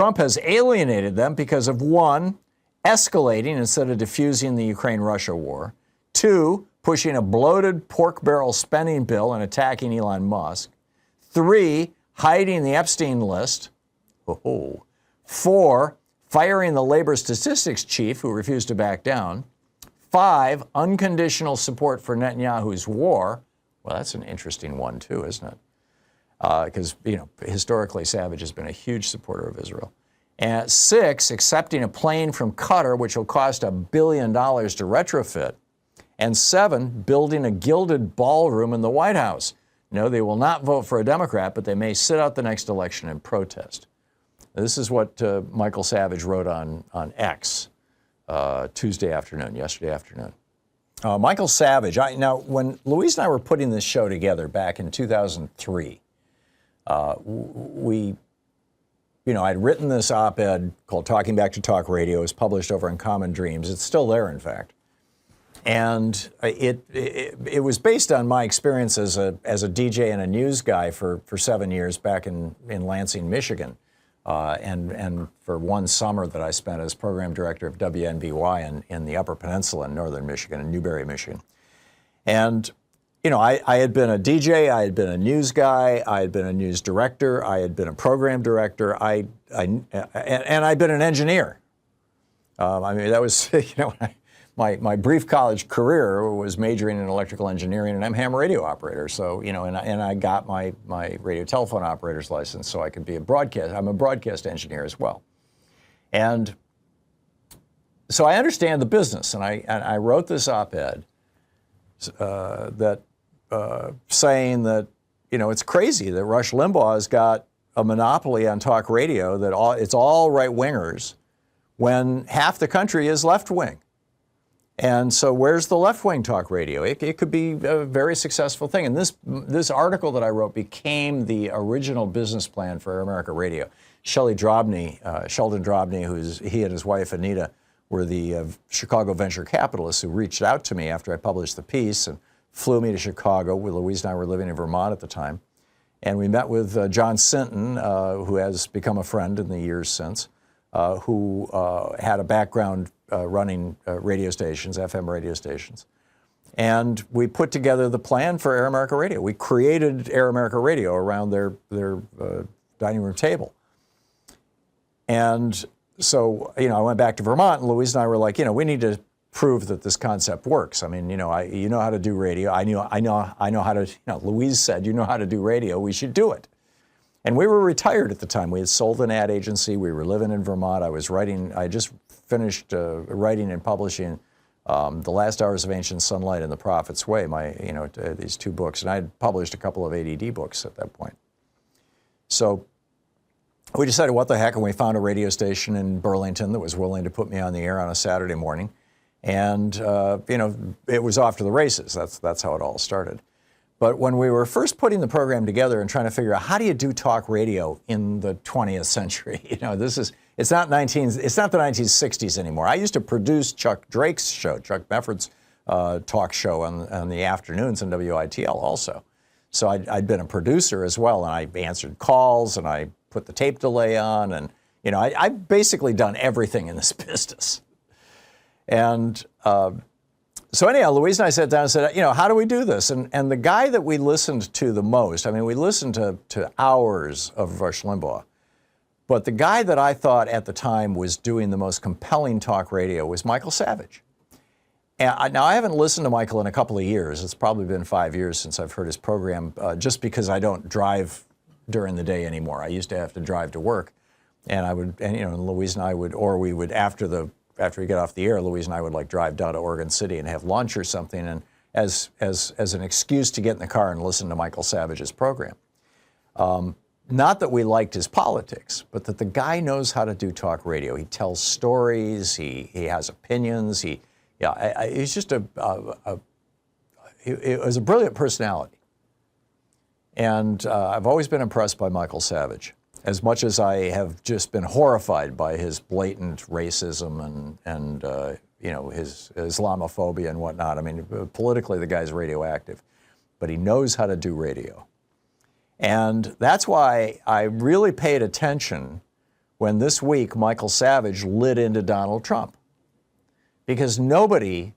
Trump has alienated them because of 1, escalating instead of diffusing the Ukraine-Russia war, 2, pushing a bloated pork barrel spending bill and attacking Elon Musk, 3, hiding the Epstein list, 4, firing the labor statistics chief who refused to back down, 5, unconditional support for Netanyahu's war. Well, that's an interesting one too, isn't it? Because, historically, Savage has been a huge supporter of Israel. And 6, accepting a plane from Qatar, which will cost $1 billion to retrofit. And 7, building a gilded ballroom in the White House. No, they will not vote for a Democrat, but they may sit out the next election and protest. This is what Michael Savage wrote on X yesterday afternoon. Michael Savage, now when Louise and I were putting this show together back in 2003, I'd written this op-ed called Talking Back to Talk Radio. It was published over in Common Dreams. It's still there, in fact. And it was based on my experience as a DJ and a news guy for 7 years back in Lansing, Michigan. And for one summer that I spent as program director of WNBY in the Upper Peninsula in northern Michigan, in Newberry, Michigan. And, I had been a DJ, I had been a news guy, I had been a news director, I had been a program director, and I'd been an engineer. That was, my brief college career was majoring in electrical engineering, and I'm a ham radio operator. So, and I got my radio telephone operator's license so I could be I'm a broadcast engineer as well. And so I understand the business, and I wrote this op-ed saying that, it's crazy that Rush Limbaugh has got a monopoly on talk radio, that it's all right-wingers when half the country is left-wing. And so where's the left-wing talk radio? It could be a very successful thing. And this article that I wrote became the original business plan for Air America Radio. Sheldon Drobny, he and his wife Anita were the Chicago venture capitalists who reached out to me after I published the piece and flew me to Chicago. Louise and I were living in Vermont at the time. And we met with John Sinton, who has become a friend in the years since, who had a background running radio stations, FM radio stations. And we put together the plan for Air America Radio. We created Air America Radio around their dining room table. And so, I went back to Vermont, and Louise and I were like, we need to prove that this concept works. I mean, you know how to do radio. I know how to, Louise said, you know how to do radio, we should do it. And we were retired at the time. We had sold an ad agency. We were living in Vermont. I just finished writing and publishing The Last Hours of Ancient Sunlight and The Prophet's Way, these 2 books. And I had published a couple of ADD books at that point. So we decided, what the heck, and we found a radio station in Burlington that was willing to put me on the air on a Saturday morning. And, it was off to the races. That's how it all started. But when we were first putting the program together and trying to figure out how do you do talk radio in the 20th century, it's not the 1960s anymore. I used to produce Chuck Drake's show, Chuck Mefford's talk show on the afternoons on WITL also. So I'd been a producer as well, and I answered calls, and I put the tape delay on, and I've basically done everything in this business. And so anyhow, Louise and I sat down and said, how do we do this? And the guy that we listened to the most, we listened to hours of Rush Limbaugh, but the guy that I thought at the time was doing the most compelling talk radio was Michael Savage. And now I haven't listened to Michael in a couple of years. It's probably been 5 years since I've heard his program, just because I don't drive during the day anymore. I used to have to drive to work, and Louise and I would, or we would after we get off the air, Louise and I would drive down to Oregon City and have lunch or something, and as an excuse to get in the car and listen to Michael Savage's program. Not that we liked his politics, but that the guy knows how to do talk radio. He tells stories. He has opinions. He's just it was a brilliant personality. And I've always been impressed by Michael Savage, as much as I have just been horrified by his blatant racism and his Islamophobia and whatnot. Politically, the guy's radioactive, but he knows how to do radio. And that's why I really paid attention when this week Michael Savage lit into Donald Trump. Because nobody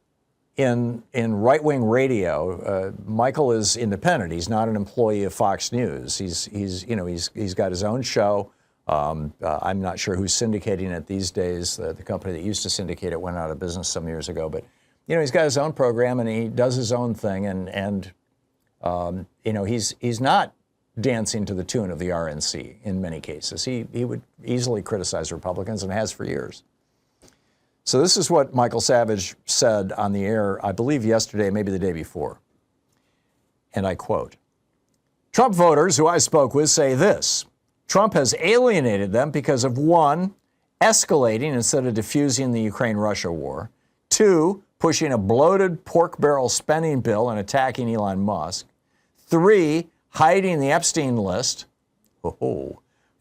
in right-wing radio, Michael is independent. He's not an employee of Fox News. He's got his own show. I'm not sure who's syndicating it these days. The company that used to syndicate it went out of business some years ago. But he's got his own program and he does his own thing. And he's not dancing to the tune of the RNC in many cases. He would easily criticize Republicans and has for years. So this is what Michael Savage said on the air, I believe yesterday, maybe the day before. And I quote, "Trump voters who I spoke with say this: Trump has alienated them because of 1, escalating instead of diffusing the Ukraine-Russia war, 2, pushing a bloated pork barrel spending bill and attacking Elon Musk, 3, hiding the Epstein list,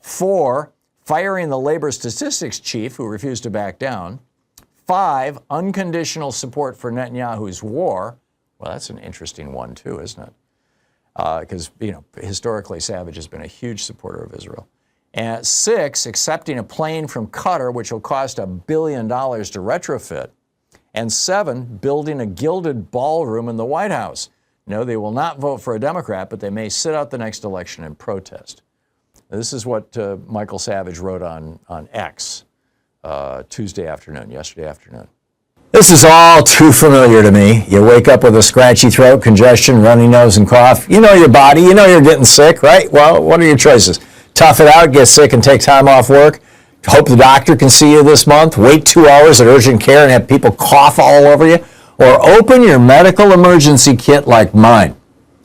4, firing the labor statistics chief who refused to back down, 5, unconditional support for Netanyahu's war." Well, that's an interesting one too, isn't it? Because, historically, Savage has been a huge supporter of Israel. And 6, accepting a plane from Qatar, which will cost $1 billion to retrofit. And 7, building a gilded ballroom in the White House. No, they will not vote for a Democrat, but they may sit out the next election and protest. This is what Michael Savage wrote on X yesterday afternoon. "This is all too familiar to me. You wake up with a scratchy throat, congestion, runny nose, and cough. You know your body. You know you're getting sick, right? Well, what are your choices? Tough it out, get sick, and take time off work? Hope the doctor can see you this month? Wait 2 hours at urgent care and have people cough all over you? Or open your medical emergency kit like mine.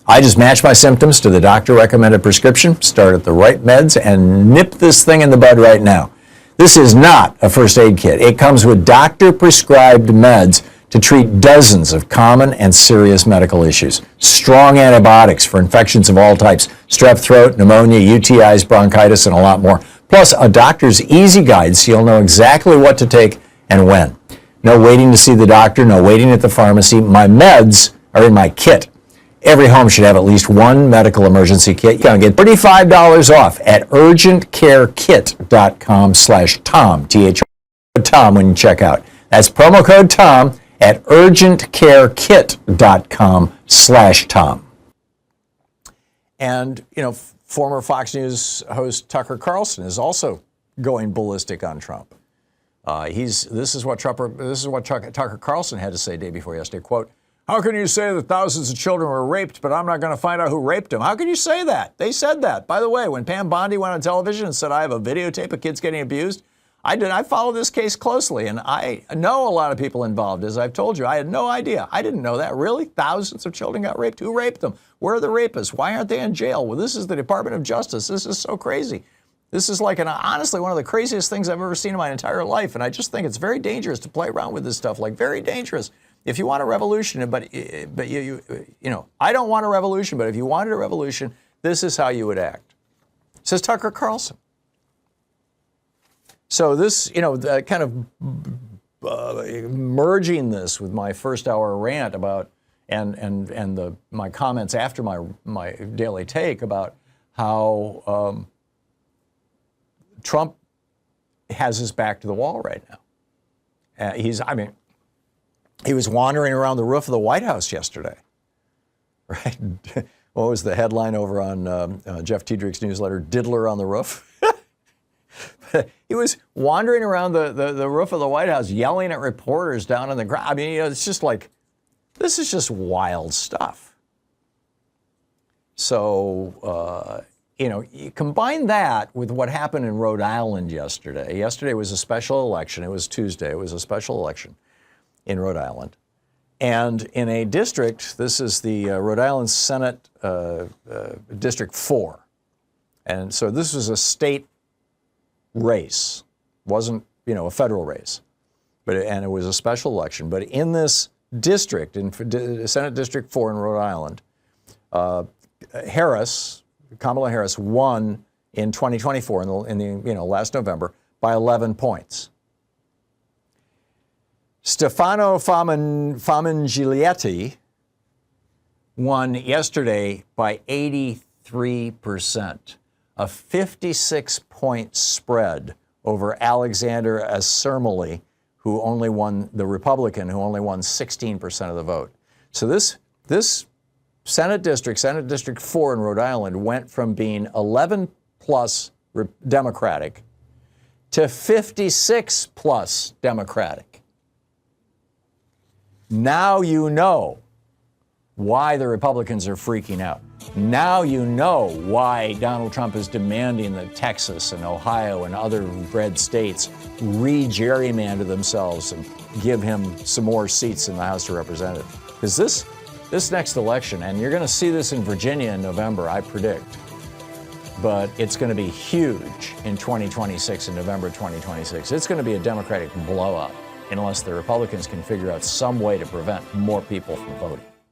I just match my symptoms to the doctor-recommended prescription, start at the right meds, and nip this thing in the bud right now. This is not a first aid kit. It comes with doctor-prescribed meds to treat dozens of common and serious medical issues. Strong antibiotics for infections of all types, strep throat, pneumonia, UTIs, bronchitis, and a lot more. Plus a doctor's easy guide so you'll know exactly what to take and when. No waiting to see the doctor, no waiting at the pharmacy. My meds are in my kit. Every home should have at least one medical emergency kit. You can get $35 off at urgentcarekit.com/Tom, Tom, when you check out. That's promo code Tom at urgentcarekit.com/Tom. And, former Fox News host Tucker Carlson is also going ballistic on Trump. This is what Tucker Carlson had to say day before yesterday. Quote, "How can you say that thousands of children were raped, but I'm not going to find out who raped them? How can you say that?" They said that. By the way, when Pam Bondi went on television and said, "I have a videotape of kids getting abused," I followed this case closely, and I know a lot of people involved. As I've told you, I had no idea. I didn't know that. Really? Thousands of children got raped? Who raped them? Where are the rapists? Why aren't they in jail? Well, this is the Department of Justice. This is so crazy. This is honestly one of the craziest things I've ever seen in my entire life, and I just think it's very dangerous to play around with this stuff, very dangerous. If you want a revolution, but I don't want a revolution, but if you wanted a revolution, this is how you would act. Says Tucker Carlson. So this, kind of merging this with my first hour rant about and my comments after my daily take about how Trump has his back to the wall right now. He was wandering around the roof of the White House yesterday, right? What was the headline over on Jeff Tiedrich's newsletter? Diddler on the roof. He was wandering around the roof of the White House yelling at reporters down on the ground. It's just this is just wild stuff. So, you combine that with what happened in Rhode Island yesterday. Yesterday was a special election. It was Tuesday. It was a special election in Rhode Island. And in a district, this is the Rhode Island Senate District 4. And so this was a state race. Wasn't, a federal race. And it was a special election. But in this district, in Senate District 4 in Rhode Island, Kamala Harris won in 2024 in the last November by 11 points. Stefano Famigilietti won yesterday by 83%, a 56-point spread over Alexander Assermily, who only won, the Republican, who only won 16% of the vote. So this Senate District 4 in Rhode Island, went from being 11 plus Democratic to 56 plus Democratic. Now you know why the Republicans are freaking out. Now you know why Donald Trump is demanding that Texas and Ohio and other red states re-gerrymander themselves and give him some more seats in the House of Representatives. Because this next election, and you're going to see this in Virginia in November, I predict, but it's going to be huge in 2026, in November 2026. It's going to be a Democratic blowout unless the Republicans can figure out some way to prevent more people from voting.